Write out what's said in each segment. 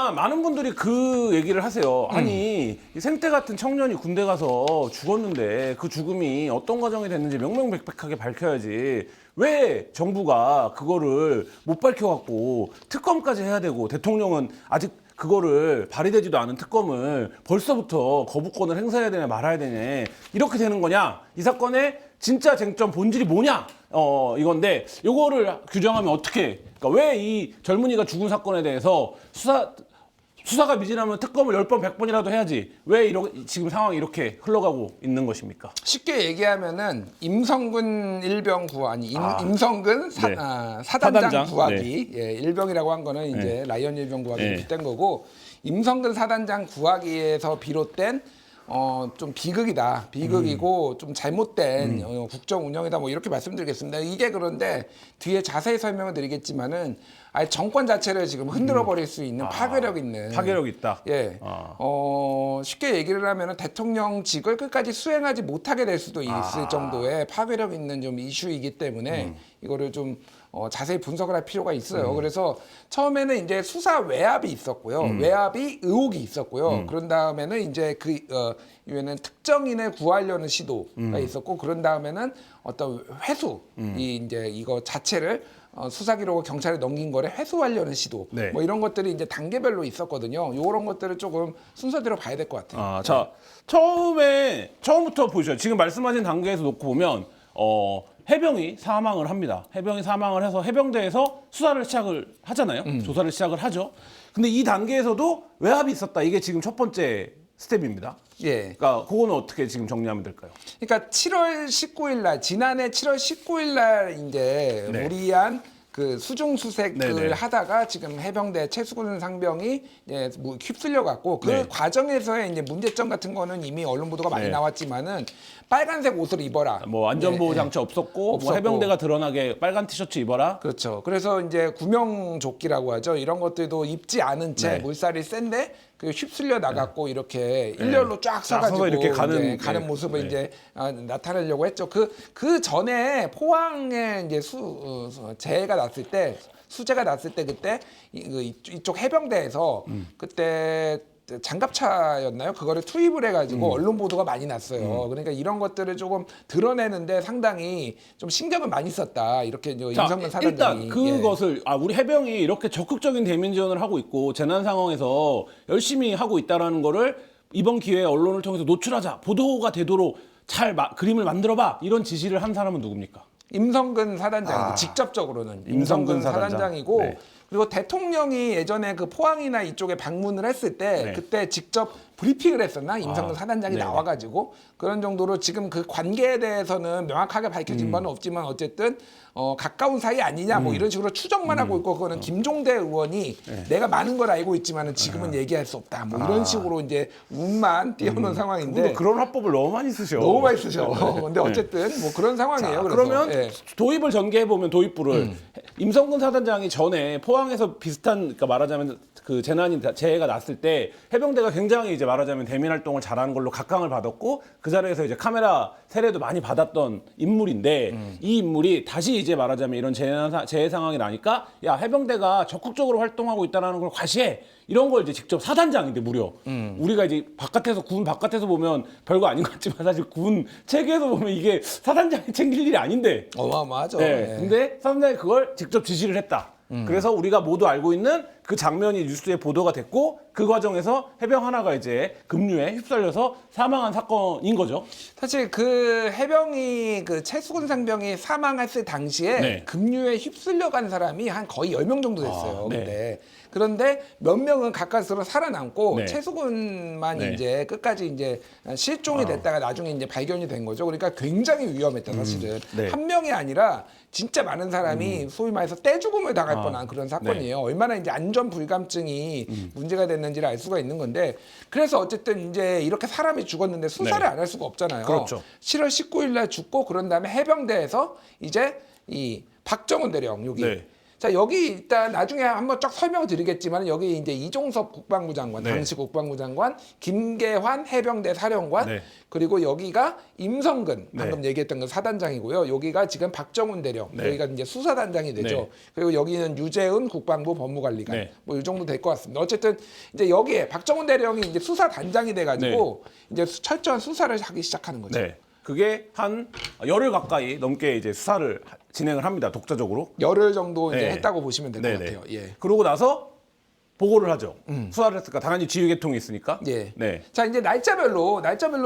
그러니까 많은 분들이 그 얘기를 하세요. 아니 이 생태 같은 청년이 군대 가서 죽었는데 그 죽음이 어떤 과정이 됐는지 명명백백하게 밝혀야지. 왜 정부가 그거를 못 밝혀갖고 특검까지 해야 되고 대통령은 아직 그거를 발의되지도 않은 특검을 벌써부터 거부권을 행사해야 되냐 말아야 되냐 이렇게 되는 거냐? 이 사건의 진짜 쟁점 본질이 뭐냐? 이건데 요거를 규정하면 어떻게? 그러니까 왜 이 젊은이가 죽은 사건에 대해서 수사가 미진하면 특검을 10번, 100번이라도 해야지. 왜 지금 상황이 이렇게 흘러가고 있는 것입니까? 쉽게 얘기하면은 임성근 일병 구하기, 임성근 네. 사단장 구하기, 네. 예, 일병이라고 한 거는 이제 네. 라이언 일병 구하기 네. 비롯된 거고, 임성근 사단장 구하기에서 비롯된 좀 비극이고 좀 잘못된 국정 운영이다 뭐 이렇게 말씀드리겠습니다. 이게 그런데 뒤에 자세히 설명을 드리겠지만은 아예 정권 자체를 지금 흔들어 버릴 수 있는 파괴력 있는 파괴력 있다. 예. 쉽게 얘기를 하면은 대통령직을 끝까지 수행하지 못하게 될 수도 있을 정도의 파괴력 있는 좀 이슈이기 때문에 이거를 좀 자세히 분석을 할 필요가 있어요. 그래서 처음에는 이제 수사 외압이 있었고요. 외압이 의혹이 있었고요. 그런 다음에는 이제 이후에는 특정인을 구하려는 시도가 있었고, 그런 다음에는 어떤 회수, 이제 이거 자체를 수사 기록을 경찰에 넘긴 거를 회수하려는 시도, 네. 뭐 이런 것들이 이제 단계별로 있었거든요. 이런 것들을 조금 순서대로 봐야 될 것 같아요. 자, 처음부터 보시죠. 지금 말씀하신 단계에서 놓고 보면, 해병이 사망을 합니다. 해병이 사망을 해서 해병대에서 수사를 시작을 하잖아요. 조사를 시작을 하죠. 근데 이 단계에서도 외압이 있었다. 이게 지금 첫 번째 스텝입니다. 예. 그러니까 그거는 어떻게 지금 정리하면 될까요? 그러니까 7월 19일 날, 지난해 7월 19일 날 이제 네. 무리한 그 수중 수색을 네네. 하다가 지금 해병대 최수근 상병이 이제 휩쓸려 갔고, 그 네. 과정에서의 이제 문제점 같은 거는 이미 언론 보도가 많이 네. 나왔지만은 빨간색 옷을 입어라. 뭐 안전보호 네, 장치 없었고, 뭐 없었고. 해병대가 드러나게 빨간 티셔츠 입어라. 그렇죠. 그래서 이제 구명조끼라고 하죠. 이런 것들도 입지 않은 채 네. 물살이 센데 그 휩쓸려 나갔고 이렇게 일렬로 쫙 서서 서가지고 이렇게 가는 네. 모습을 네. 이제 나타내려고 했죠. 그 전에 포항에 이제 재해가 났을 때, 수재가 났을 때 그때 이쪽 해병대에서 그때 장갑차였나요? 그거를 투입을 해가지고 언론 보도가 많이 났어요. 그러니까 이런 것들을 조금 드러내는데 상당히 좀 신경을 많이 썼다. 이렇게 이제 임성근 사단장이. 일단 그것을 우리 해병이 이렇게 적극적인 대면 지원을 하고 있고 재난 상황에서 열심히 하고 있다라는 거를 이번 기회에 언론을 통해서 노출하자. 보도가 되도록 잘 그림을 만들어봐. 이런 지시를 한 사람은 누굽니까? 임성근 사단장, 직접적으로는 임성근 사단장이고, 네. 그리고 대통령이 예전에 그 포항이나 이쪽에 방문을 했을 때 네. 그때 직접 브리핑을 했었나? 임성근 사단장이 네네. 나와가지고 그런 정도로 지금 그 관계에 대해서는 명확하게 밝혀진 바는 없지만 어쨌든 가까운 사이 아니냐 뭐 이런 식으로 추정만 하고 있고, 그거는 김종대 의원이 내가 많은 걸 알고 있지만은 지금은 얘기할 수 없다 뭐 이런 식으로 이제 운만 띄워놓은 상황인데, 그분도 그런 화법을 너무 많이 쓰셔. 너무 많이 쓰죠. 근데 어쨌든 뭐 그런 상황이에요. 그래서, 그러면 예. 도입을 전개해보면 도입부를 임성근 사단장이 전에 포항에서 비슷한, 그러니까 말하자면 그 재해가 났을 때 해병대가 굉장히 이제 말하자면 대민 활동을 잘하는 걸로 각광을 받았고, 그 자리에서 이제 카메라 세례도 많이 받았던 인물인데, 이 인물이 다시 이제 말하자면 이런 재해 상황이 나니까 야, 해병대가 적극적으로 활동하고 있다는 걸 과시해. 이런 걸 이제 직접 사단장인데 무려 우리가 이제 군 바깥에서 보면 별거 아닌 것 같지만 사실 군 체계에서 보면 이게 사단장이 챙길 일이 아닌데. 어마어마하죠. 네. 예. 근데 사단장이 그걸 직접 지시를 했다. 그래서 우리가 모두 알고 있는 그 장면이 뉴스에 보도가 됐고, 그 과정에서 해병 하나가 이제 급류에 휩쓸려서 사망한 사건인 거죠. 사실 그 해병이 그 최수근 상병이 사망했을 당시에 네. 급류에 휩쓸려 간 사람이 한 거의 10명 정도 됐어요. 네. 그때. 그런데 몇 명은 가까스로 살아남고 네. 최수근만 네. 이제 끝까지 이제 실종이 됐다가 나중에 이제 발견이 된 거죠. 그러니까 굉장히 위험했다, 사실은. 네. 한 명이 아니라 진짜 많은 사람이 소위 말해서 떼죽음을 당할 뻔한 그런 사건이에요. 얼마나 이제 안전 불감증이 문제가 됐는지를 알 수가 있는 건데, 그래서 어쨌든 이제 이렇게 사람이 죽었는데 수사를 네. 안 할 수가 없잖아요. 그렇죠. 7월 19일 날 죽고, 그런 다음에 해병대에서 이제 이 박정훈 대령 여기 네. 자, 여기 일단 나중에 한번 쫙 설명드리겠지만 여기 이제 이종섭 국방부 장관, 네. 당시 국방부 장관, 김계환 해병대 사령관, 네. 그리고 여기가 임성근 네. 방금 얘기했던 그 사단장이고요. 여기가 지금 박정훈 대령, 네. 여기가 이제 수사단장이 되죠. 네. 그리고 여기는 유재은 국방부 법무관리관, 네. 뭐 이 정도 될 것 같습니다. 어쨌든 이제 여기에 박정훈 대령이 이제 수사단장이 돼가지고 이제 철저한 수사를 하기 시작하는 거죠. 네. 그게 한 열흘 가까이 넘게 이제 수사를 진행을 합니다. 독자적으로. 열흘 정도 이제 네. 했다고 보시면 될 것 네네. 같아요. 예. 그러고 나서 보고를 하죠. 수사를 했으니까 당연히 지휘계통이 있으니까. 예. 네. 자, 이제 날짜별로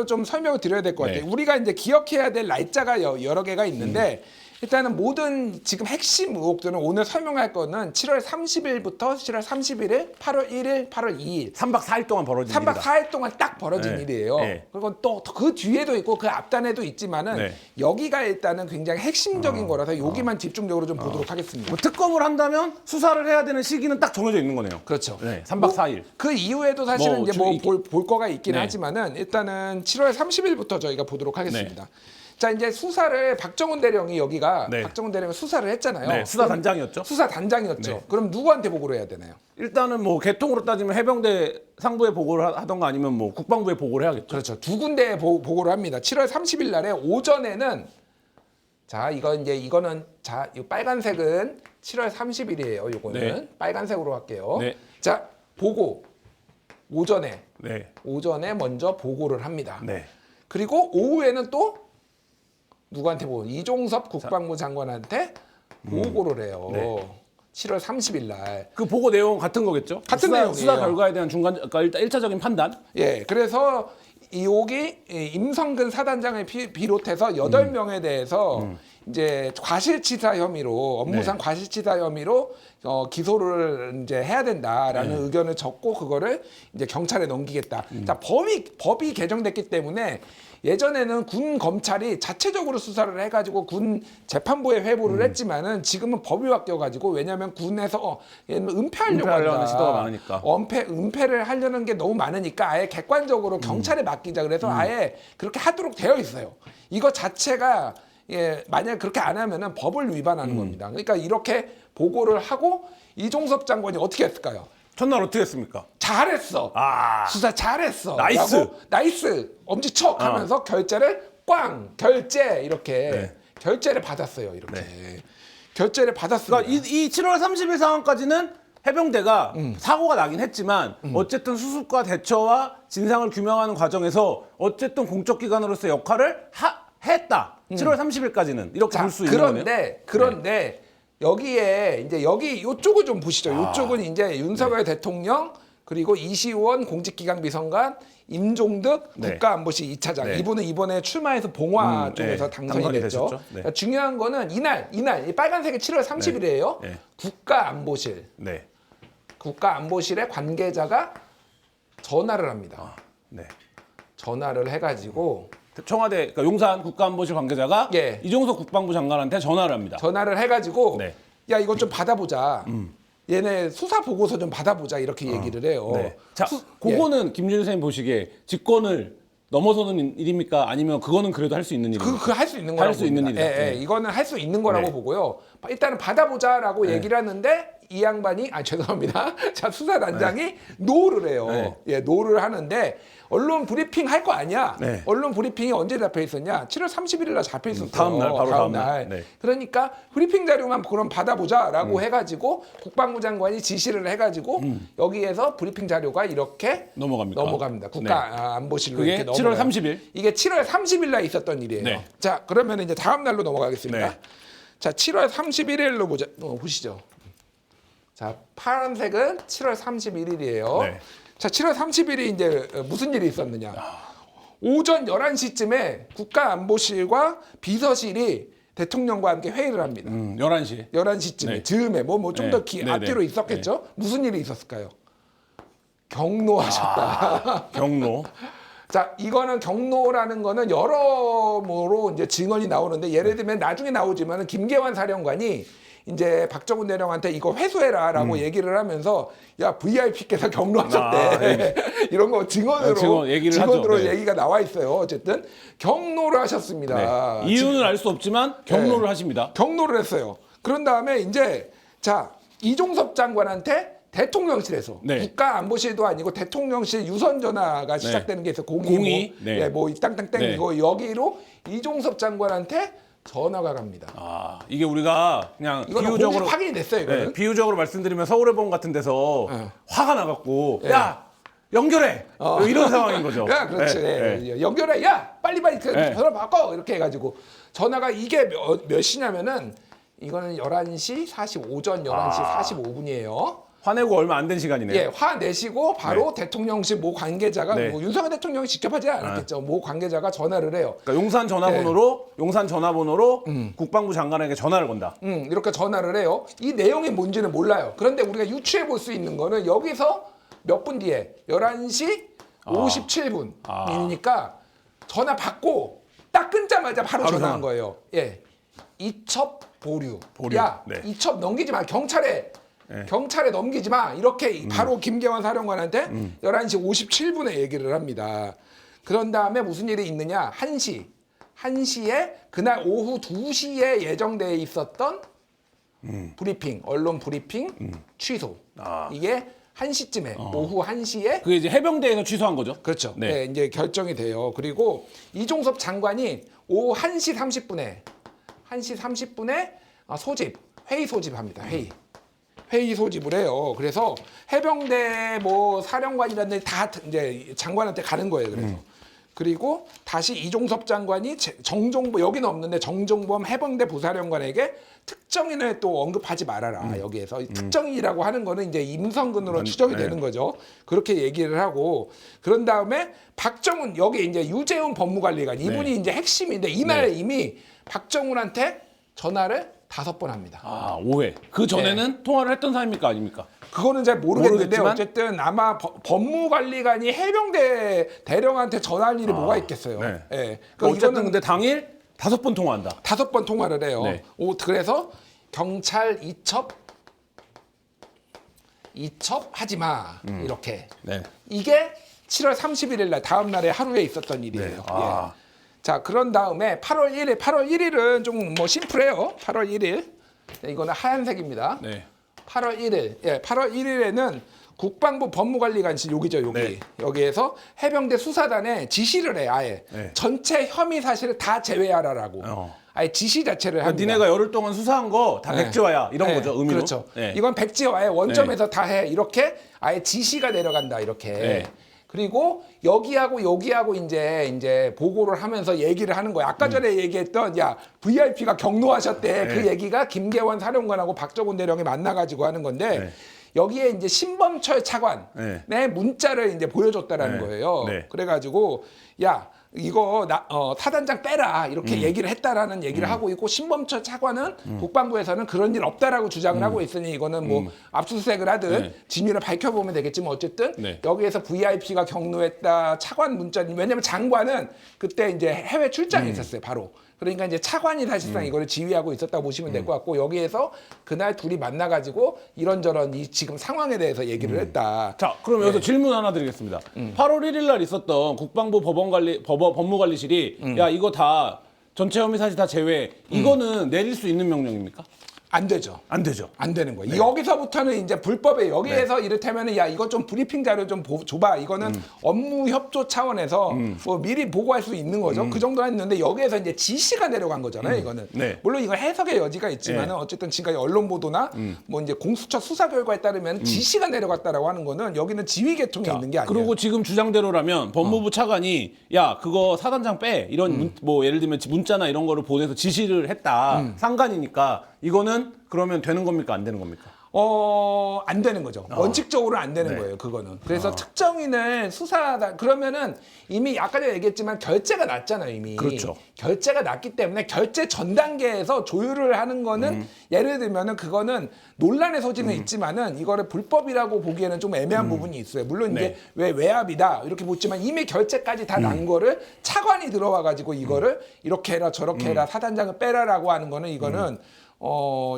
좀 설명을 드려야 될 것 같아요. 네. 우리가 이제 기억해야 될 날짜가 여러 개가 있는데 일단은 모든 지금 핵심 의혹들은 오늘 설명할 거는 7월 30일부터 7월 31일, 8월 1일, 8월 2일 3박 4일 동안 벌어진 3박 일이다. 4일 동안 딱 벌어진 네. 일이에요. 네. 그리고 또 그 뒤에도 있고 그 앞단에도 있지만은 네. 여기가 일단은 굉장히 핵심적인 거라서 여기만 집중적으로 좀 보도록 하겠습니다. 뭐 특검을 한다면 수사를 해야 되는 시기는 딱 정해져 있는 거네요. 그렇죠. 네. 3박 4일. 그 이후에도 사실은 뭐 이제 뭐 주- 볼 거가 있긴 네. 하지만은 일단은 7월 30일부터 저희가 보도록 하겠습니다. 네. 자, 이제 수사를 박정훈 대령이 여기가 네. 박정훈 대령이 수사를 했잖아요. 네. 수사단장이었죠. 수사단장이었죠. 네. 그럼 누구한테 보고를 해야 되나요? 일단은 뭐 개통으로 따지면 해병대 상부에 보고를 하던가 아니면 뭐 국방부에 보고를 해야겠죠. 그렇죠. 두 군데에 보고를 합니다. 7월 30일 날에 오전에는 자, 이거는 자, 이 빨간색은 7월 30일이에요. 요거는 네. 빨간색으로 할게요. 네. 자, 보고 오전에 네. 먼저 보고를 합니다. 네. 그리고 오후에는 또 누구한테 보고 이종섭 국방부 장관한테 보고를 해요. 네. 7월 30일 날. 그 보고 내용 같은 거겠죠? 같은 내용이에요. 수사 결과에 대한 중간 그러니까 일단 1차적인 판단. 예, 그래서 여기 임성근 사단장을 비롯해서 8명에 대해서 이제 과실치사 혐의로 업무상 네. 과실치사 혐의로 기소를 이제 해야 된다라는 네. 의견을 적고 그거를 이제 경찰에 넘기겠다. 자, 법이 개정됐기 때문에 예전에는 군 검찰이 자체적으로 수사를 해가지고 군 재판부에 회부를 했지만은 지금은 법이 바뀌어가지고 왜냐하면 군에서 은폐하려고 은폐하려는 한다. 시도가 많으니까. 은폐를 하려는 게 너무 많으니까 아예 객관적으로 경찰에 맡기자 그래서 아예 그렇게 하도록 되어 있어요. 이거 자체가 만약 그렇게 안 하면은 법을 위반하는 겁니다. 그러니까 이렇게 보고를 하고 이종섭 장관이 어떻게 했을까요? 첫날 어떻게 했습니까? 잘했어. 아. 수사 잘했어. 나이스. 라고 나이스. 엄지척 하면서 결제를 결제 이렇게 네. 결제를 받았어요. 이렇게 결제를 받았습니다. 그러니까 이 7월 30일 상황까지는 해병대가 사고가 나긴 했지만 어쨌든 수습과 대처와 진상을 규명하는 과정에서 어쨌든 공적 기관으로서 역할을 했다. 7월 30일까지는 이렇게 볼 수 있는 거네요. 그런데 여기에 이제 요쪽을 좀 보시죠. 요쪽은 이제 윤석열 대통령 그리고 이시원 공직기강비서관 임종득 네. 국가안보실 2차장 네. 이분은 이번에 출마해서 봉화 쪽에서 네. 당선이 당선이 됐죠. 되셨죠. 네. 그러니까 중요한 거는 이날 이 빨간색이 7월 30일이에요. 네. 국가안보실 네. 국가안보실의 관계자가 전화를 합니다. 네. 전화를 해가지고 청와대 그러니까 용산 국가안보실 관계자가 예. 이종석 국방부 장관한테 전화를 합니다. 전화를 해가지고 네. 야 이거 좀 받아보자. 얘네 수사 보고서 좀 받아보자 이렇게 얘기를 해요. 네. 자, 예. 그거는 김준일 선생님 보시기에 직권을 넘어서는 일입니까? 아니면 그거는 그래도 할 수 있는 일입니까? 그 할 수 있는 거라고 할 수 있는 봅니다. 일이다. 네. 이거는 할 수 있는 거라고 네. 보고요. 일단은 받아보자라고 얘기를 하는데 이 양반이 죄송합니다. 자 수사단장이 노를 해요. 네. 예, 노를 하는데 언론 브리핑 할 거 아니야. 네. 언론 브리핑이 언제 잡혀 있었냐? 7월 31일 날 잡혀 있었어. 다음 날, 바로 다음 날. 네. 그러니까 브리핑 자료만 그럼 받아보자라고 해가지고 국방부 장관이 지시를 해가지고 여기에서 브리핑 자료가 이렇게 넘어갑니다. 국가안보실로 그게 이렇게 7월 넘어가요. 30일. 이게 7월 30일 날 있었던 일이에요. 네. 자, 그러면 이제 다음 날로 넘어가겠습니다. 네. 자, 7월 31일로 보시죠. 자, 파란색은 7월 31일이에요. 네. 자, 7월 30일이 이제 무슨 일이 있었느냐? 오전 11시쯤에 국가안보실과 비서실이 대통령과 함께 회의를 합니다. 11시. 11시쯤에 네. 즈음에 뭐 좀 더 네. 앞뒤로 네. 있었겠죠? 무슨 일이 있었을까요? 경로하셨다. 경로. 자, 이거는 경로라는 거는 여러모로 이제 증언이 나오는데 예를 들면 나중에 나오지만은 김계환 사령관이 이제 박정훈 대령한테 이거 회수해라라고 얘기를 하면서 야 VIP께서 경로하셨대 이런 거 증언으로 하죠. 네. 얘기가 나와 있어요. 어쨌든 경로를 하셨습니다. 네. 이유는 알 수 없지만 경로를 하십니다. 경로를 했어요. 그런 다음에 이제 자, 이종섭 장관한테 대통령실에서 네. 국가안보실도 아니고 대통령실 유선 전화가 시작되는 게 있어. 02. 네. 네, 뭐 땅땅땅 네. 이거 여기로 이종섭 장관한테 전화가 갑니다. 아, 이게 우리가 그냥 이거는 비유적으로 공식 확인이 됐어요. 이거는. 네, 비유적으로 말씀드리면 서울의 봄 같은 데서 화가 나갖고 예. 야 연결해 이런 상황인 거죠. 야, 그렇지. 네, 네. 연결해. 야, 빨리빨리 네. 전화 바꿔. 이렇게 해가지고 전화가 이게 몇 시냐면은 이거는 11시 45전 11시 45분이에요. 화내고 얼마 안 된 시간이네요. 예, 화내시고 바로 대통령실 모 관계자가 네. 뭐 윤석열 대통령이 직접 하지 않았겠죠. 모 관계자가 전화를 해요. 그러니까 용산 전화번호로 국방부 장관에게 전화를 건다. 이렇게 전화를 해요. 이 내용이 뭔지는 몰라요. 그런데 우리가 유추해 볼 수 있는 거는 여기서 몇 분 뒤에 11시 57분이니까 전화 받고 딱 끊자마자 바로 전화한 전화. 거예요. 예. 이첩 보류. 보류. 야, 네. 이첩 넘기지 마. 경찰에 넘기지 마. 이렇게 바로 김계환 사령관한테 11시 57분에 얘기를 합니다. 그런 다음에 무슨 일이 있느냐? 1시에 그날 오후 2시에 예정돼 있었던 브리핑, 언론 브리핑 취소. 이게 1시쯤에 오후 1시에 그게 이제 해병대에서 취소한 거죠. 그렇죠. 네. 네, 이제 결정이 돼요. 그리고 이종섭 장관이 오후 1시 30분에 회의 소집합니다. 회의 소집을 해요. 그래서 해병대 뭐 사령관이라는 다 이제 장관한테 가는 거예요. 그래서 그리고 다시 이종섭 장관이 정종보 여기는 없는데 정종범 해병대 부사령관에게 특정인을 또 언급하지 말아라. 여기에서 특정인이라고 하는 거는 이제 임성근으로 추정이 되는 거죠. 그렇게 얘기를 하고 그런 다음에 박정훈 여기 이제 유재훈 법무관리관 이분이 이제 핵심인데 이날 이미 박정훈한테 전화를 5번 합니다. 아, 5회. 그 전에는 통화를 했던 사람입니까 아닙니까? 그거는 잘 모르겠는데 모르겠지만? 어쨌든 아마 법무관리관이 해병대 대령한테 전화할 일이 뭐가 있겠어요. 네. 예. 어쨌든 이거는 근데 당일 5번 통화한다. 5번 통화를 해요. 네. 그래서 경찰 이첩하지 마 이렇게. 네. 이게 7월 31일 날 다음 날에 하루에 있었던 일이에요. 네. 아. 예. 자, 그런 다음에 8월 1일은 좀 뭐 심플해요. 8월 1일. 이거는 하얀색입니다. 네. 8월 1일. 예, 8월 1일에는 국방부 법무관리관실 여기죠, 여기. 네. 여기에서 해병대 수사단에 지시를 해, 아예. 네. 전체 혐의 사실을 다 제외하라라고. 아예 지시 자체를 합니다. 니네가 열흘 동안 수사한 거 다 백지화야 이런 거죠, 의미로. 그렇죠. 네. 이건 백지화에 원점에서 다 해. 이렇게 아예 지시가 내려간다, 이렇게. 네. 그리고 여기하고 이제 보고를 하면서 얘기를 하는 거야. 아까 전에 얘기했던 야 VIP가 경로하셨대. 그 얘기가 김계원 사령관하고 박정훈 대령이 만나가지고 하는 건데 여기에 이제 신범철 차관의 문자를 이제 보여줬다라는 거예요. 그래가지고 야 이거 사단장 빼라 이렇게 얘기를 했다라는 얘기를 하고 있고 신범철 차관은 국방부에서는 그런 일 없다라고 주장을 하고 있으니 이거는 뭐 압수수색을 하든 진위를 밝혀보면 되겠지만 어쨌든 여기에서 VIP가 경로했다 차관 문자 왜냐면 장관은 그때 이제 해외 출장에 있었어요 바로. 그러니까 이제 차관이 사실상 이거를 지휘하고 있었다고 보시면 될 것 같고 여기에서 그날 둘이 만나가지고 이런저런 이 지금 상황에 대해서 얘기를 했다. 자, 그럼 여기서 질문 하나 드리겠습니다. 8월 1일 날 있었던 국방부 법무관리실이 야 이거 다 전체 혐의 사실 다 제외. 이거는 내릴 수 있는 명령입니까? 안 되죠. 안 되죠. 안 되는 거예요. 여기서부터는 이제 불법에 여기에서 이를테면은 야 이거 좀 브리핑 자료 좀 줘봐. 이거는 업무 협조 차원에서 뭐 미리 보고할 수 있는 거죠. 그 정도는 했는데 여기에서 이제 지시가 내려간 거잖아요. 이거는 물론 이거 해석의 여지가 있지만은 어쨌든 지금까지 언론 보도나 뭐 이제 공수처 수사 결과에 따르면 지시가 내려갔다라고 하는 거는 여기는 지휘 계통에 있는 게 아니에요. 그리고 지금 주장대로라면 법무부 차관이 야 그거 사단장 빼 이런 뭐 예를 들면 문자나 이런 거를 보내서 지시를 했다. 상관이니까 이거는 그러면 되는 겁니까 안 되는 겁니까? 안 되는 거죠. 원칙적으로 안 되는 거예요, 그거는. 그래서 특정인을 수사하다, 그러면은 이미 아까 전에 얘기했지만 결재가 났잖아요, 이미. 그렇죠. 결재가 났기 때문에 결재 전 단계에서 조율을 하는 거는 예를 들면은 그거는 논란의 소지는 있지만은 이거를 불법이라고 보기에는 좀 애매한 부분이 있어요. 물론 이제 왜 외압이다 이렇게 보지만 이미 결재까지 다 난 거를 차관이 들어와 가지고 이거를 이렇게 해라 저렇게 해라 사단장을 빼라라고 하는 거는 이거는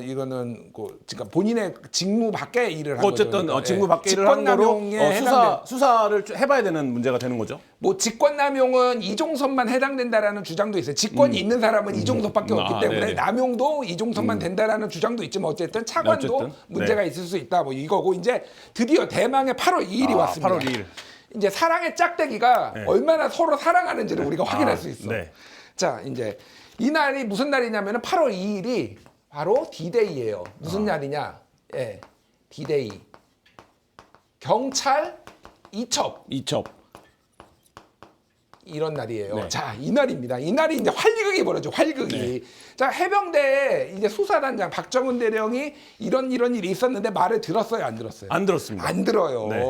이거는 그러니까 본인의 직무 밖의 일을 한 거죠. 어쨌든 그러니까, 직무 밖에 일을 하는 거로 직권남용에 수사를 해봐야 되는 문제가 되는 거죠. 뭐 직권남용은 이종섭만 해당된다라는 주장도 있어요. 직권이 있는 사람은 이종섭밖에 없기 때문에 네네. 남용도 이종섭만 된다라는 주장도 있지만 어쨌든 차관도 어쨌든, 문제가 있을 수 있다. 뭐 이거고 이제 드디어 대망의 8월 2일이 왔습니다. 8월 2일. 이제 사랑의 짝대기가 얼마나 서로 사랑하는지를 우리가 확인할 수 있어. 네. 자, 이제 이 날이 무슨 날이냐면은 8월 2일이 바로 D-Day예요. 무슨 날이냐? 예. D-Day. 경찰 이첩. 이런 날이에요. 네. 자, 이 날입니다. 이 날이 이제 활극이 벌어져, 활극이. 네. 자, 해병대에 이제 수사단장 박정훈 대령이 이런 일이 있었는데 말을 들었어요, 안 들었어요? 안 들었습니다. 안 들어요. 네.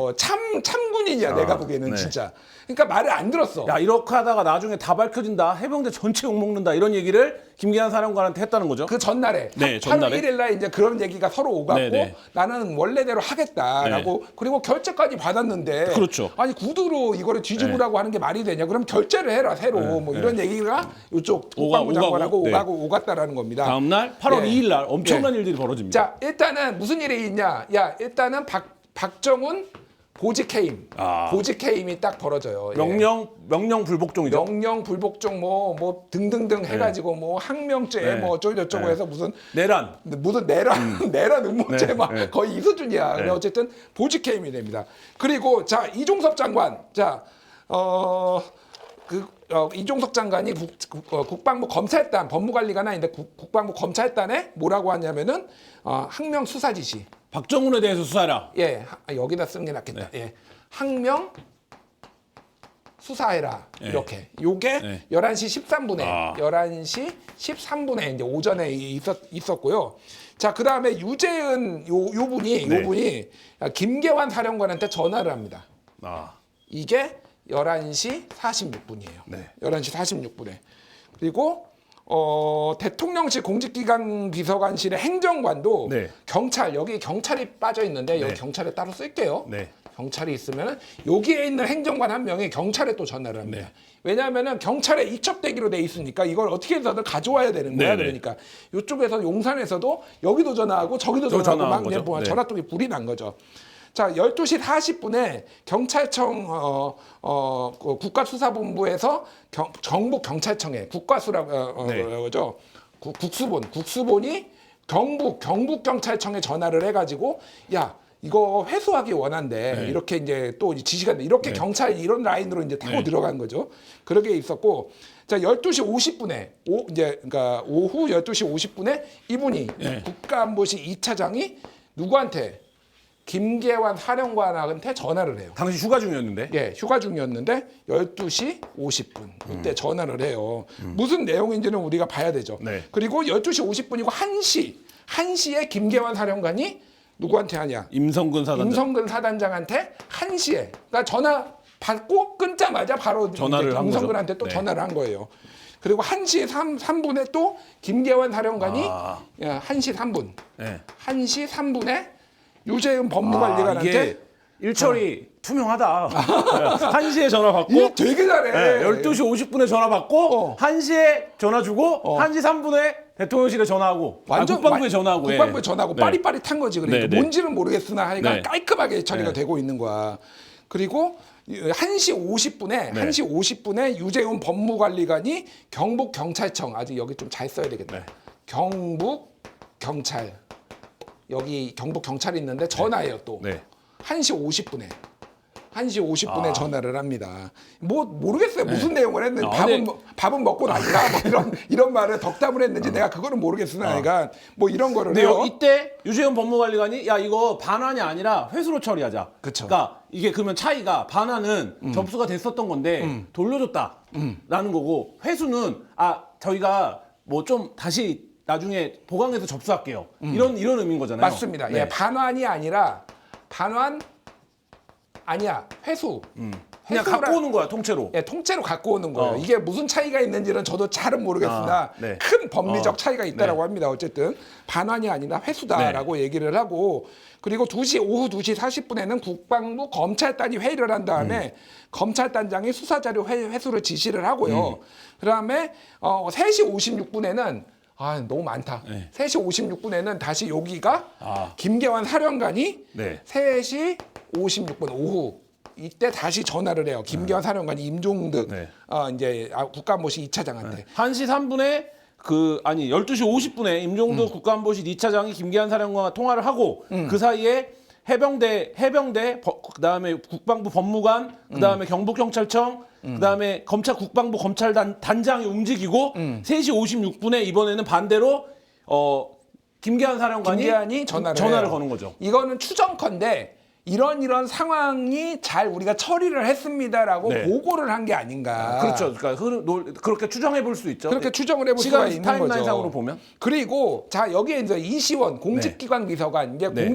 참군인이야, 내가 보기에는 네. 진짜. 그러니까 말을 안 들었어. 야, 이렇게 하다가 나중에 다 밝혀진다. 해병대 전체 욕먹는다. 이런 얘기를 김기한 사령관한테 했다는 거죠. 그 전날에 네, 8월 전날에. 1일 날 이제 그런 얘기가 서로 오갔고 네, 네. 나는 원래대로 하겠다라고 그리고 결제까지 받았는데 그렇죠. 아니 구두로 이거를 뒤집으라고 하는 게 말이 되냐? 그럼 결제를 해라 새로 뭐 이런 얘기가 이쪽 국방부 장관하고 오갔다라는 겁니다. 다음 날 8월 예. 2일 날 엄청난 일들이 벌어집니다. 자, 일단은 무슨 일이 있냐? 야, 일단은 박정훈 보직 해임. 보직 해임이 딱 벌어져요. 예. 명령 불복종이죠. 명령 불복종 뭐 등등등 해가지고 뭐 항명죄 네. 뭐 어쩌고 저쩌고 해서 무슨 내란. 내란 음모죄 네, 막 네. 거의 이 수준이야. 근데 어쨌든 보직 해임이 됩니다. 그리고 자 이종섭 장관 이종석 장관이 국방부 검찰단 법무관리관이 있는데 국방부 검찰단에 뭐라고 하냐면은 항명 수사 지시. 박정훈에 대해서 수사해라. 예, 여기다 쓰는 게 낫겠다. 예, 항명 수사해라. 이렇게. 요게 11시 13분에 11시 13분에 이제 오전에 있었고요. 자, 그다음에 유재은 요 분이 김계환 사령관한테 전화를 합니다. 이게 11시 46분이에요. 네. 11시 46분에. 그리고 대통령실 공직기강 비서관실의 행정관도 네. 경찰 여기 경찰이 빠져 있는데 여기 네. 경찰에 따로 쓸게요. 네. 경찰이 있으면 여기에 있는 행정관 한 명이 경찰에 또 전화를 합니다. 네. 왜냐하면은 경찰에 이첩되기로 돼 있으니까 이걸 어떻게 해서든 가져와야 되는 거야. 네, 네. 그러니까 이쪽에서 용산에서도 여기도 전화하고 저기도 저 전화하고 전화한 막 거죠. 이제 네. 전화통이 불이 난 거죠. 자, 12시 40분에 경찰청 국가수사본부에서 경북 경찰청에 국가수라고 그러죠. 국수본이 경북 경찰청에 전화를 해가지고 야 이거 회수하기 원한대. 이렇게 이제 또 지시가 이렇게 경찰 이런 라인으로 이제 타고 들어간 거죠. 그렇게 있었고 자 12시 50분에 그러니까 오후 12시 50분에 이분이 국가안보실 2차장이 누구한테 김계환 사령관한테 전화를 해요. 당시 휴가 중이었는데. 예, 휴가 중이었는데 12시 50분 이때 전화를 해요. 무슨 내용인지는 우리가 봐야 되죠. 네. 그리고 12시 50분이고 1시에 김계환 사령관이 누구한테 하냐? 임성근 사단장한테 1시에 그러니까 전화 받고 끊자마자 바로 전화를 한 임성근한테 또 거죠. 네. 전화를 한 거예요. 그리고 1시 3분에 또 김계환 사령관이 1시 3분. 네. 1시 3분에 유재은 법무관리관한테 이게 일처리 투명하다. 1시에 전화 받고 이게 되게 잘해. 12시 50분에 전화 받고 1시에 전화 주고 1시 3분에 대통령실에 전화하고 국방부에 전화하고 국방부에 전화하고 빠릿빠릿한 거지. 그러니까 네, 네. 뭔지는 모르겠으나 하여간 네. 깔끔하게 처리가 되고 있는 거야. 그리고 1시 50분에 1시 50분에 유재훈 법무관리관이 경북 경찰청 아직 여기 좀 잘 써야 되겠다. 경북 경찰 여기 경북 경찰이 있는데 전화해요 또. 1시 50분에. 1시 50분에 전화를 합니다. 뭐 모르겠어요. 무슨 내용을 했는지 밥은 먹고 나니까 뭐 이런 말을 덕담을 했는지 내가 그거는 모르겠으나 내가 뭐 이런 거를 해요. 이때 유재현 법무관리관이 야 이거 반환이 아니라 회수로 처리하자. 그쵸. 그러니까 이게 그러면 차이가 반환은 접수가 됐었던 건데 돌려줬다라는 거고 회수는 저희가 뭐 좀 다시 나중에 보강해서 접수할게요. 이런 의미인 거잖아요. 맞습니다. 예, 반환이 아니라 아니야 회수. 그냥 갖고 오는 거야 통째로. 예, 통째로 갖고 오는 거예요. 이게 무슨 차이가 있는지는 저도 잘은 모르겠으나 큰 법리적 차이가 있다라고 합니다. 어쨌든 반환이 아니라 회수다라고 얘기를 하고 그리고 오후 2시 40분에는 국방부 검찰단이 회의를 한 다음에 검찰단장이 수사자료 회수를 지시를 하고요. 그다음에 3시 56분에는 아 너무 많다. 네. 3시 56분에는 다시 여기가 아. 김계환 사령관이 네. 3시 56분 오후 이때 다시 전화를 해요. 김계환 사령관이 임종득 네. 이제 국가안보실 2차장한테. 1시 3분에 12시 50분에 임종득 국가안보실 2차장이 김기한 사령관과 통화를 하고 그 사이에 해병대 그다음에 국방부 법무관 그다음에 경북경찰청 그다음에 검찰 국방부 검찰단장이 움직이고 3시 56분에 이번에는 반대로 김기한 사령관이 김기환이 전화를 해요. 거는 거죠. 이거는 추정컨대 이런 상황이 잘 우리가 처리를 했습니다라고 네. 보고를 한 게 아닌가. 그렇죠. 그러니까 그렇게 추정해 볼 수 있죠. 그렇게 추정을 해볼 수가 시간 있는 타임라인상으로 거죠. 보면 그리고 자 여기에 이제 이시원 공직기관 비서관 이제 네.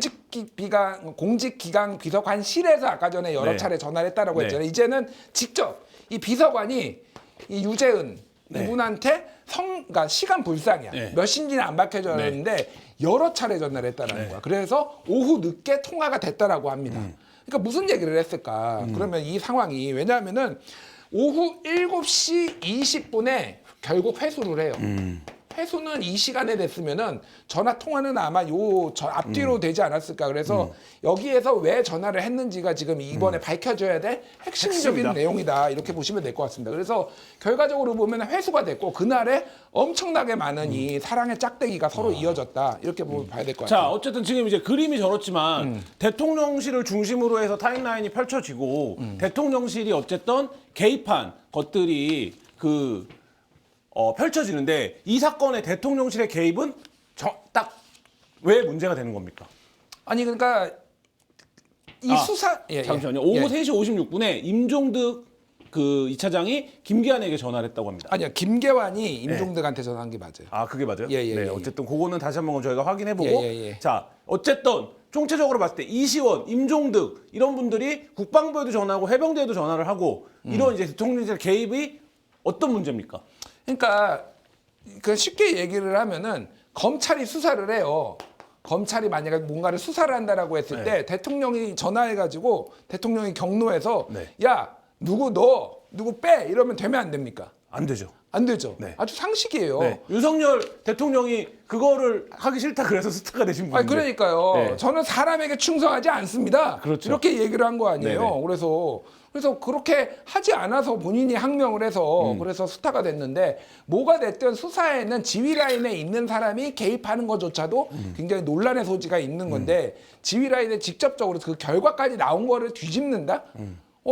공직기관 비서관실에서 아까 전에 여러 네. 차례 전화를 했다라고 네. 했잖아요. 이제는 직접 이 비서관이 이 유재은 네. 이분한테 그러니까 시간 불상이야. 네. 몇 시인지는 안 밝혀졌는데 여러 차례 전화를 했다는 거야. 그래서 오후 늦게 통화가 됐다라고 합니다. 그러니까 무슨 얘기를 했을까? 그러면 이 상황이 왜냐하면은 오후 7시 20분에 결국 회수를 해요. 회수는 이 시간에 됐으면은 전화 통화는 아마 앞뒤로 되지 않았을까. 그래서 여기에서 왜 전화를 했는지가 지금 이번에 밝혀져야 될 핵심적인 핵심이다. 내용이다. 이렇게 보시면 될 것 같습니다. 그래서 결과적으로 보면 회수가 됐고 그날에 엄청나게 많은 이 사랑의 짝대기가 서로 이어졌다. 이렇게 봐야 될 것 같아요. 자, 어쨌든 지금 이제 그림이 저렇지만 대통령실을 중심으로 해서 타임라인이 펼쳐지고 대통령실이 어쨌든 개입한 것들이 펼쳐지는데 이 사건의 대통령실의 개입은 딱 왜 문제가 되는 겁니까? 아니 그러니까 이 수사 잠시만요. 오후 예. 3시 56분에 임종득 2차장이 김기환에게 전화를 했다고 합니다. 아니요 김계환이 임종득한테 전화한 게 맞아요. 아, 그게 맞아요? 예, 예, 네, 예, 어쨌든 그거는 다시 한번 저희가 확인해보고 예. 자, 어쨌든 총체적으로 봤을 때 이시원, 임종득 이런 분들이 국방부에도 전화하고 해병대에도 전화를 하고 이런 이제 대통령실 개입이 어떤 문제입니까? 그러니까 그 쉽게 얘기를 하면은 검찰이 수사를 해요. 검찰이 만약에 뭔가를 수사를 한다라고 했을 때 대통령이 전화해가지고 대통령이 경로해서 야 누구 빼 이러면 되면 안 됩니까? 안 되죠. 안 되죠. 네. 아주 상식이에요. 네. 윤석열 대통령이 그거를 하기 싫다 그래서 스타가 되신 분인데. 아니 그러니까요. 네. 저는 사람에게 충성하지 않습니다. 그렇죠. 이렇게 얘기를 한 거 아니에요. 네네. 그래서 그렇게 하지 않아서 본인이 항명을 해서 그래서 스타가 됐는데 뭐가 됐든 수사에는 지휘 라인에 있는 사람이 개입하는 것조차도 굉장히 논란의 소지가 있는 건데 지휘 라인에 직접적으로 그 결과까지 나온 거를 뒤집는다?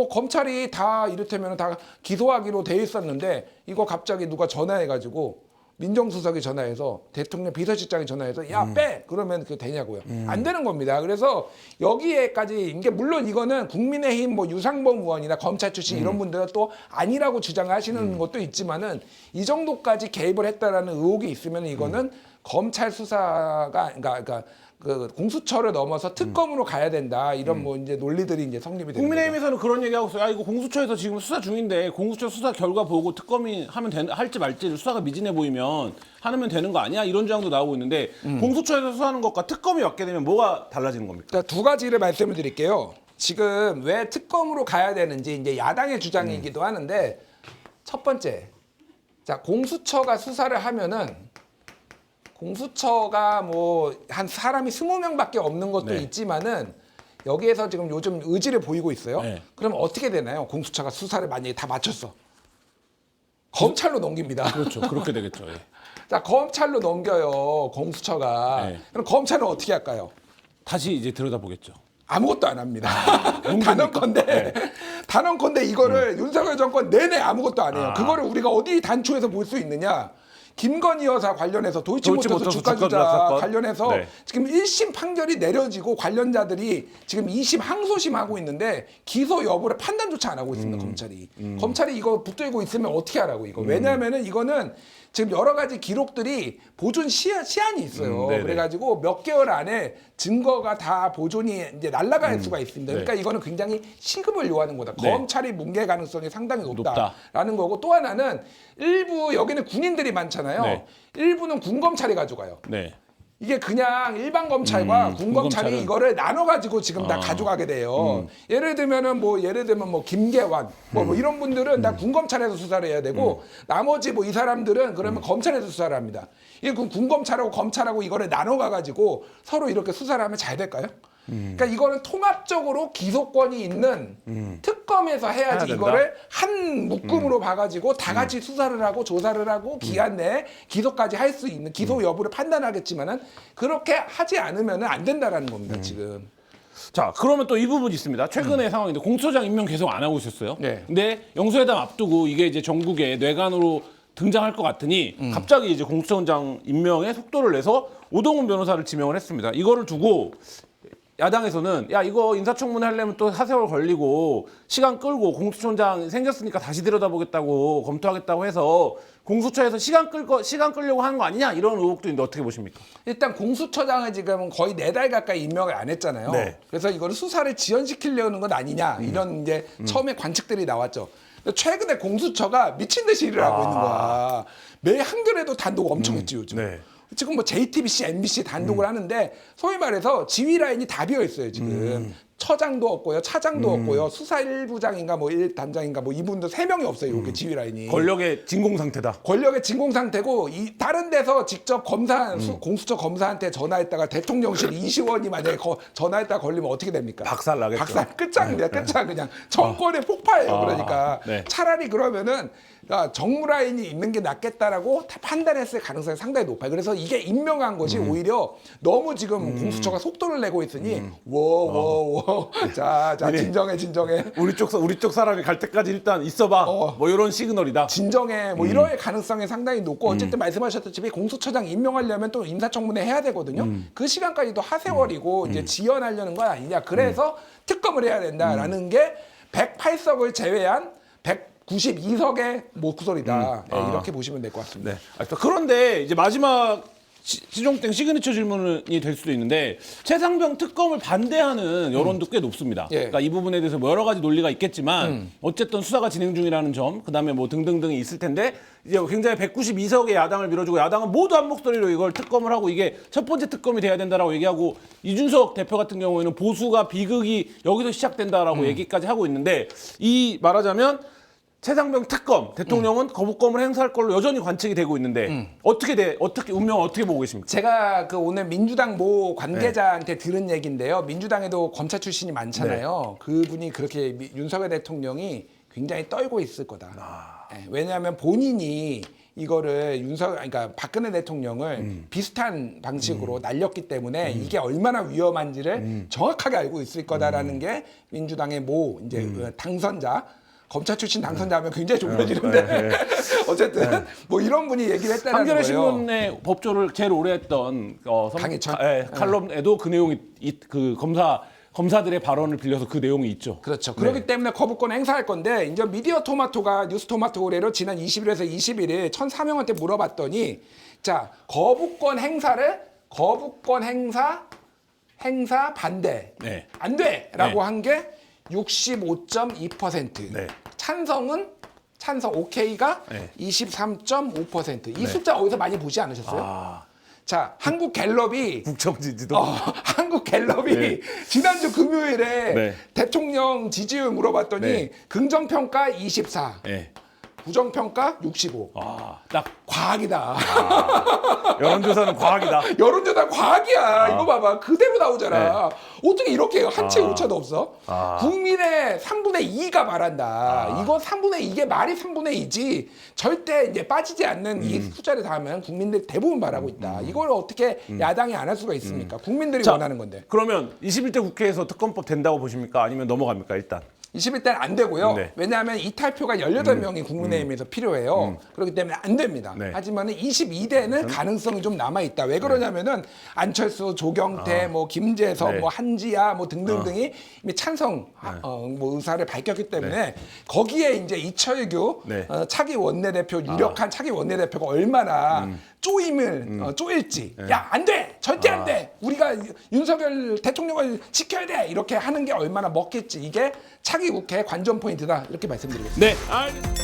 검찰이 다 이를테면 다 기소하기로 돼 있었는데 이거 갑자기 누가 전화해가지고 민정수석이 전화해서 대통령 비서실장이 전화해서 야 빼 그러면 그게 되냐고요. 안 되는 겁니다. 그래서 여기에까지 이게 물론 이거는 국민의힘 뭐 유상범 의원이나 검찰 출신 이런 분들은 또 아니라고 주장하시는 것도 있지만은 이 정도까지 개입을 했다라는 의혹이 있으면 이거는 검찰 수사가 그러니까 그 공수처를 넘어서 특검으로 가야 된다 이런 뭐 이제 논리들이 이제 성립이 되는 거죠. 국민의힘에서는 그런 얘기하고 있어요. 아, 이거 공수처에서 지금 수사 중인데 공수처 수사 결과 보고 특검이 할지 말지 수사가 미진해 보이면 하면 되는 거 아니야? 이런 주장도 나오고 있는데 공수처에서 수사하는 것과 특검이 맡게 되면 뭐가 달라지는 겁니까? 자, 두 가지를 말씀을 드릴게요. 지금 왜 특검으로 가야 되는지 이제 야당의 주장이기도 하는데 첫 번째, 자 공수처가 수사를 하면은 공수처가 뭐 한 사람이 20명밖에 없는 것도 네. 있지만은 여기에서 지금 요즘 의지를 보이고 있어요. 네. 그럼 어떻게 되나요? 공수처가 수사를 만약에 다 마쳤어. 검찰로 넘깁니다. 그렇죠. 그렇게 되겠죠. 예. 자, 검찰로 넘겨요. 공수처가. 네. 그럼 검찰은 어떻게 할까요? 다시 이제 들여다보겠죠. 아무것도 안 합니다. 단언컨대 이거를 윤석열 정권 내내 아무것도 안 해요. 그거를 우리가 어디 단초에서 볼 수 있느냐? 김건희 여사 관련해서 도이치모터스 주가 조작 사건. 관련해서 네. 지금 1심 판결이 내려지고 관련자들이 지금 2심 항소심 하고 있는데 기소 여부를 판단조차 안 하고 있습니다. 검찰이 이거 붙들고 있으면 어떻게 하라고 이거. 왜냐하면은 이거는 지금 여러 가지 기록들이 보존 시한이 있어요. 네네. 그래가지고 몇 개월 안에 증거가 다 보존이 이제 날아갈 수가 있습니다. 그러니까 이거는 굉장히 시급을 요하는 거다. 네. 검찰이 뭉개 가능성이 상당히 높다라는 거고 또 하나는 일부 여기는 군인들이 많잖아요. 네. 일부는 군검찰이 가져가요. 네. 이게 그냥 일반 검찰과 군 검찰이 군검찰은- 이거를 나눠가지고 지금 다 가져가게 돼요. 예를 들면 뭐 김계환 뭐 이런 분들은 다 군 검찰에서 수사를 해야 되고 나머지 뭐 이 사람들은 그러면 검찰에서 수사를 합니다. 이게 군 검찰하고 검찰하고 이거를 나눠가가지고 서로 이렇게 수사를 하면 잘 될까요? 그러니까 이거는 통합적으로 기소권이 있는 특검에서 해야지 된다? 이거를 한 묶음으로 봐가지고 다 같이 수사를 하고 조사를 하고 기한 내에 기소까지 할 수 있는 기소 여부를 판단하겠지만은 그렇게 하지 않으면 안 된다라는 겁니다 지금. 자, 그러면 또 이 부분이 있습니다. 최근의 상황인데 공수처장 임명 계속 안 하고 있었어요. 네. 근데 영수회담 앞두고 이게 이제 전국의 뇌관으로 등장할 것 같으니 갑자기 이제 공수처장 임명에 속도를 내서 오동훈 변호사를 지명을 했습니다. 이거를 두고 야당에서는 야 이거 인사청문회 하려면 또 4세월 걸리고 시간 끌고 공수처장 생겼으니까 다시 들여다보겠다고 검토하겠다고 해서 공수처에서 시간 끌려고 하는 거 아니냐 이런 의혹도 있는데 어떻게 보십니까? 일단 공수처장을 지금 거의 4달 가까이 임명을 안 했잖아요. 네. 그래서 이거를 수사를 지연시키려는 건 아니냐 이런 이제 처음에 관측들이 나왔죠. 근데 최근에 공수처가 미친 듯이 일을 하고 있는 거야. 매 한겨레도 단독 엄청 했지 요즘. 네. 지금 뭐 JTBC, MBC 단독을 하는데 소위 말해서 지휘 라인이 다 비어 있어요 지금. 처장도 없고요, 차장도 없고요, 수사 1부장인가 뭐 1단장인가 뭐 이분도 3명이 없어요. 이렇게 지휘 라인이. 권력의 진공 상태다. 권력의 진공 상태고 다른 데서 직접 공수처 검사한테 전화했다가 대통령실 이시원이 만약에 전화했다가 걸리면 어떻게 됩니까? 박살 나겠죠. 박살 끝장입니다. 끝장 그냥 정권의 폭파예요. 그러니까 네. 차라리 그러면은 정무 라인이 있는 게 낫겠다라고 다 판단했을 가능성이 상당히 높아요. 그래서 이게 임명한 것이 오히려 너무 지금 공수처가 속도를 내고 있으니 자 진정해. 우리 쪽 사람이 갈 때까지 일단 있어봐. 뭐 이런 시그널이다. 진정해 뭐 이럴 가능성이 상당히 높고 어쨌든 말씀하셨다시피 공수처장 임명하려면 또 인사청문회 해야 되거든요. 그 시간까지도 하세월이고 이제 지연하려는 거 아니냐. 그래서 특검을 해야 된다라는 게 108석을 제외한 192석의 목소리다. 네, 이렇게 보시면 될 것 같습니다. 네. 그런데 이제 마지막 시종땡 시그니처 질문이 될 수도 있는데 최상병 특검을 반대하는 여론도 꽤 높습니다. 예. 그러니까 이 부분에 대해서 뭐 여러 가지 논리가 있겠지만 어쨌든 수사가 진행 중이라는 점, 그다음에 뭐 등등등이 있을 텐데 이제 굉장히 192석의 야당을 밀어주고 야당은 모두 한 목소리로 이걸 특검을 하고 이게 첫 번째 특검이 돼야 된다라고 얘기하고 이준석 대표 같은 경우에는 보수가 비극이 여기서 시작된다라고 얘기까지 하고 있는데 이 말하자면 최상병 특검 대통령은 거부권을 행사할 걸로 여전히 관측이 되고 있는데 어떻게 운명 어떻게 보고 계십니까? 제가 그 오늘 민주당 모 관계자한테 들은 얘기인데요. 민주당에도 검찰 출신이 많잖아요. 그분이 그렇게 윤석열 대통령이 굉장히 떨고 있을 거다. 네, 왜냐하면 본인이 이거를 그러니까 박근혜 대통령을 비슷한 방식으로 날렸기 때문에 이게 얼마나 위험한지를 정확하게 알고 있을 거다라는 게 민주당의 모 이제 그 당선자. 검찰 출신 당선자하면 굉장히 좁혀지는데 어쨌든 뭐 이런 분이 얘기를 했다는 거예요. 한겨레 신문의 법조를 제일 오래 했던 강희철? 칼럼에도 그 내용이 그 검사들의 발언을 빌려서 그 내용이 있죠. 그렇죠. 그렇기 때문에 거부권 행사할 건데 이제 미디어 토마토가 뉴스 토마토 의뢰로 지난 20일에서 21일 1,400명한테 물어봤더니 자 거부권 행사 반대 네. 안 돼라고 네. 한 게 65.2%. 네. 찬성 오케이가 네. 23.5%. 이 숫자 어디서 많이 보지 않으셨어요? 자, 한국 갤럽이 국정지지도 한국 갤럽이 네. 지난주 금요일에 네. 대통령 지지율 물어봤더니 네. 긍정평가 24, 네. 부정평가 65. 딱 과학이다. 여론조사는 과학이다. 여론조사 과학이야. 이거 봐봐. 그대로 나오잖아. 어떻게 이렇게 해요? 한치의 오차도 없어? 국민의 3분의 2가 말한다. 이거 3분의 2게 말이 3분의 2지. 절대 이제 빠지지 않는 이 숫자를 다하면 국민들 대부분 말하고 있다. 이걸 어떻게 야당이 안 할 수가 있습니까? 국민들이 원하는 건데. 그러면 21대 국회에서 특검법 된다고 보십니까? 아니면 넘어갑니까 일단? 21대는 안 되고요. 네. 왜냐하면 이탈표가 18명이 국민의힘에서 필요해요. 그렇기 때문에 안 됩니다. 네. 하지만 22대는 가능성이 좀 남아있다. 왜 그러냐면은 안철수, 조경태, 뭐 김재섭, 네. 뭐 한지아 뭐 등등등이 이미 찬성 뭐 의사를 밝혔기 때문에 거기에 이제 이철규 네. 차기 원내대표 유력한 차기 원내대표가 얼마나 쪼일지 야 안 돼 절대 안 돼 우리가 윤석열 대통령을 지켜야 돼 이렇게 하는 게 얼마나 먹겠지 이게 차기 국회 관전 포인트다 이렇게 말씀드리겠습니다. 네. 알겠습니다.